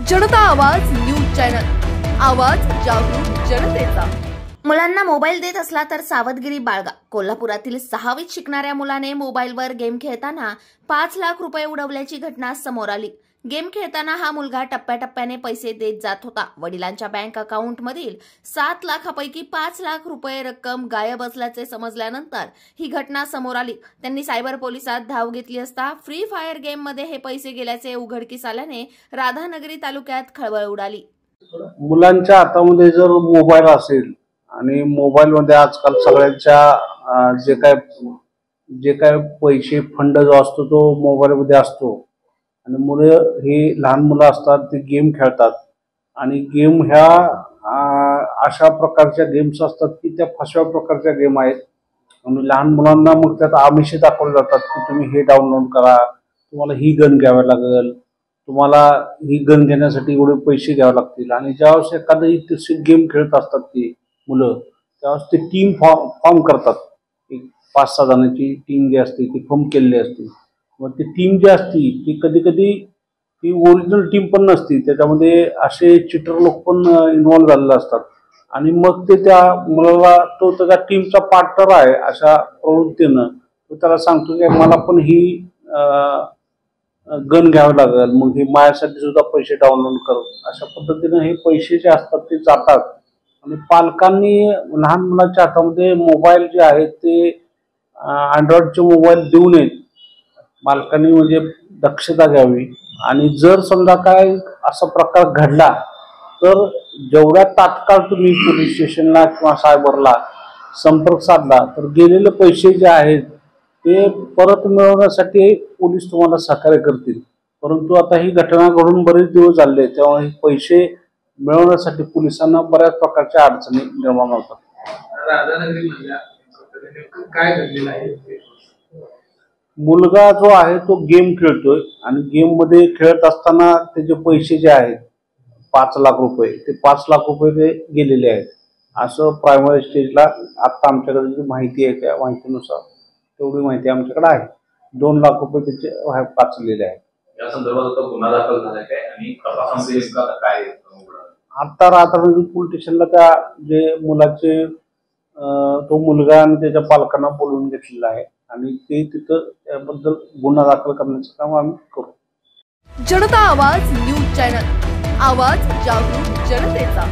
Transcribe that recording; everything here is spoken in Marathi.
जनता आवाज न्यूज चॅनल, आवाज जागरूक जनतेचा। मुलांना मोबाईल देत असला तर सावधगिरी बाळगा। कोल्हापुरातील 6वीत शिकणाऱ्या मुलाने मोबाईलवर गेम खेळताना 5 लाख रुपये उडवल्याची घटना समोर आली। गेम खेळताना हा मुलगा टप्प्याटप्प्याने पैसे देत जात होता। वडिलांच्या बँक अकाउंटमधील 7 लाखापैकी 5 लाख रुपये रक्कम गायब असल्याचे समजल्यानंतर ही घटना समोर आली। त्यांनी सायबर पोलिसात धाव घेतली असता फ्री फायर गेममध्ये हे पैसे गेल्याचे उघडकीस आल्याने राधानगरी तालुक्यात खळबळ उडाली। मुलांच्या हातामध्ये जर मोबाईल असेल आणि मोबाईल मध्ये आजकाल सगळ्यांच्या जे काय पैसे फंड जो असतो तो मोबाईल मध्ये असतो आणि मुले ही लहान मुलं असतात ते गेम खेळतात आणि गेम ह्या अशा प्रकारच्या गेम्स असतात की त्या फसव्या प्रकारच्या गेम आहेत आणि लहान मुलांना मग त्यात आमिषे दाखवले जातात की तुम्ही हे डाउनलोड करा, तुम्हाला ही गन घ्यावी लागेल, तुम्हाला ही गन घेण्यासाठी एवढे पैसे घ्यावे लागतील। आणि ज्यावेळेस एखादी तशी गेम खेळत असतात ती मुलं त्यावेळेस ते टीम फॉर्म करतात। एक 5-6 जणांची टीम जी असते ती फॉर्म केलेली असते। मग ती टीम जी असते ती कधी कधी ती ओरिजिनल टीम पण नसते, त्याच्यामध्ये असे चिटर लोक पण इन्व्हॉल्व झालेले असतात आणि मग ते त्या मुलाला तो त्याच्या टीमचा पार्टनर आहे अशा प्रवृत्तीनं तो त्याला सांगतो की मला पण ही गन घ्यावं लागेल, मग हे माझ्यासाठी सुद्धा पैसे डाउनलोड कर, अशा पद्धतीने हे पैसे जे असतात ते जातात। आणि पालकांनी लहान मुलांच्या हातामध्ये मोबाईल जे आहेत ते अँड्रॉइडचे मोबाईल देऊ नयेत। पालकांनी म्हणजे दक्षता घ्यावी आणि जर समजा काय असा प्रकार घडला तर जेवढ्या तात्काळ तुम्ही पोलीस स्टेशनला किंवा सायबरला संपर्क साधला तर गेलेले पैसे जे आहेत ते परत मिळवण्यासाठी पोलीस तुम्हाला सहकार्य करतील। परंतु आता ही घटना घडून बरेच दिवस झाले तेव्हा हे पैसे मिळवण्यासाठी पोलिसांना बऱ्याच प्रकारच्या अडचणी निर्माण होतात। काय घडलेलं आहे? मुलगा जो आहे तो गेम खेळतोय आणि गेम मध्ये खेळत असताना त्याचे पैसे जे आहेत 5 लाख रुपये ते 5 लाख रुपये ते गेलेले आहेत असं प्रायमरी स्टेजला आता आमच्याकडे जी माहिती आहे त्या माहितीनुसार तेवढी माहिती आमच्याकडे आहे। 2 लाख रुपये त्याचे वाचलेले आहेत। या संदर्भात गुन्हा दाखल झाला काय आणि तपासामध्ये काय आता राधानगरी पोलीस स्टेशनला त्या जे मुलाचे तो मुलगा आणि त्याच्या पालकांना बोलवून घेतलेला आहे आणि ते तिथं त्याबद्दल गुन्हा दाखल करण्याचं काम आम्ही करू। जनता आवाज न्यूज चॅनल, आवाज जागरूक जनतेचा।